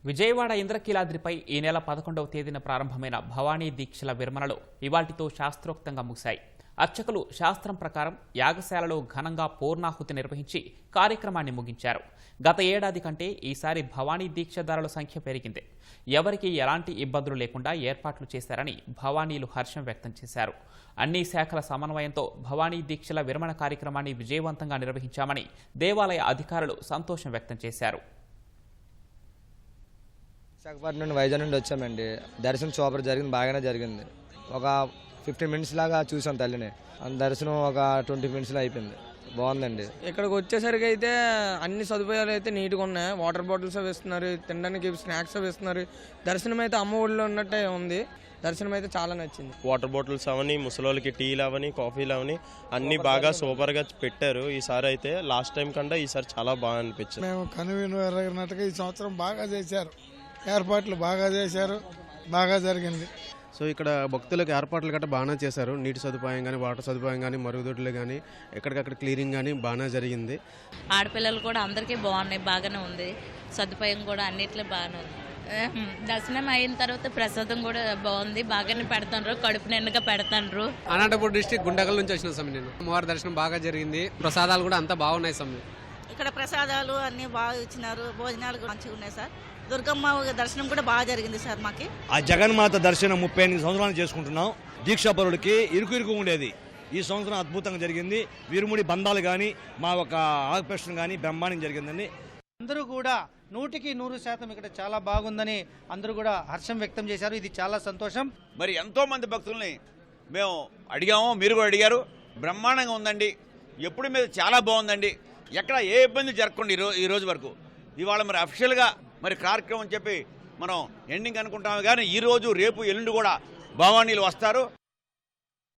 విజయవాడ ఇంద్రకీలాద్రిపై ఈ నెల 11వ తేదీన ప్రారంభమైన భవానీ దీక్షల విరమణలు ఇవాల్టితో శాస్త్రోక్తంగా ముగిశాయి. అర్చకులు శాస్త్రం ప్రకారం యాగశాలలో ఘనంగా పూర్ణాహుతి నిర్వహించి కార్యక్రమాన్ని ముగించారు. గత ఏడాది కంటే ఈసారి భవానీ దీక్షదారుల సంఖ్య పెరిగింది. ఎవరికీ ఎలాంటి ఇబ్బందులు లేకుండా ఏర్పాట్లు చేశారని భవానీలు హర్షం వ్యక్తం చేశారు. అన్ని శాఖల సమన్వయంతో భవానీ దీక్షల విరమణ కార్యక్రమాన్ని విజయవంతంగా నిర్వహించామని దేవాలయ అధికారులు సంతోషం వ్యక్తం చేశారు. విశాఖపట్నం నుండి వైజాగ్ నుండి వచ్చామండి. దర్శనం సూపర్ జరిగింది, బాగానే జరిగింది. ఒక 15 మినిట్స్ లాగా చూసాం తల్లిని. దర్శనం ఒక 20 మినిట్స్లో అయిపోయింది. బాగుందండి. ఇక్కడికి వచ్చేసరికి అయితే అన్ని సదుపాయాలు అయితే నీట్గా ఉన్నాయి. వాటర్ బాటిల్స్ అవి ఇస్తున్నారు, తినడానికి స్నాక్స్ అవి ఇస్తున్నారు. దర్శనం అయితే అమ్మ ఊళ్ళో ఉన్నట్టే ఉంది. దర్శనం అయితే చాలా నచ్చింది. వాటర్ బాటిల్స్ అవని, ముసలోళ్ళకి టీలు అవని, కాఫీలు అవని అన్ని బాగా సూపర్గా పెట్టారు. ఈసారి అయితే లాస్ట్ టైం కంటే ఈసారి చాలా బాగా అనిపించింది. మేము కనువిన్నట్టుగా ఈ సంవత్సరం బాగా చేశారు, ఏర్పాట్లు బాగా చేశారు, బాగా జరిగింది. సో ఇక్కడ భక్తులకు ఏర్పాట్లు గట్రా బాగానే చేశారు. నీటి సదుపాయం కానీ, వాటర్ సదుపాయం కానీ, మరుగుదొడ్లు కానీ, ఎక్కడికక్కడ క్లీనింగ్ కానీ బాగానే జరిగింది. ఆడపిల్లలు కూడా అందరికీ బాగున్నాయి, బాగానే ఉంది. సదుపాయం కూడా అన్నిట్లో బాగానే ఉంది. దర్శనం అయిన తర్వాత ప్రసాదం కూడా బాగుంది, బాగానే పెడతారు, కడుపు నిండుగా పెడతారు. అనంతపురం డిస్ట్రిక్ట్ గుండగల్ నుంచి వచ్చిన సమయం. నేను అమ్మవారి దర్శనం బాగా జరిగింది. ప్రసాదాలు కూడా అంతా బాగున్నాయి. సమయం ఇక్కడ ప్రసాదాలు అన్ని బాగా ఇచ్చినారు, భోజనాలు కూడా మంచిగా ఉన్నాయి సార్. దుర్గమ్మ దర్శనం కూడా బాగా జరిగింది సార్. మాకి ఆ జగన్మాత దర్శనం 38 సంవత్సరాలు చేసుకుంటున్నాం. దీక్షాపరులకి ఇరుకు ఉండేది. ఈ సంవత్సరం అద్భుతంగా జరిగింది. వీరుముడి బంధాలు కానీ, మా ఒక ఆపరేషన్ కానీ బ్రహ్మాండం జరిగిందండి. అందరూ కూడా 100కి 100% ఇక్కడ చాలా బాగుందని అందరూ కూడా హర్షం వ్యక్తం చేశారు. ఇది చాలా సంతోషం. మరి ఎంతో మంది భక్తుల్ని మేము అడిగాము, మీరు కూడా అడిగారు. బ్రహ్మాండంగా ఉందండి. ఎప్పుడు మీద చాలా బాగుందండి. ఎక్కడ ఏ ఇబ్బంది జరగకుండా ఈ రోజు వరకు. ఇవాళ మరి అఫీషియల్గా మరి కార్యక్రమం చెప్పి మనం ఎండింగ్ అనుకుంటాము. కానీ ఈరోజు రేపు ఎల్లుండి కూడా భవానీలు వస్తారు.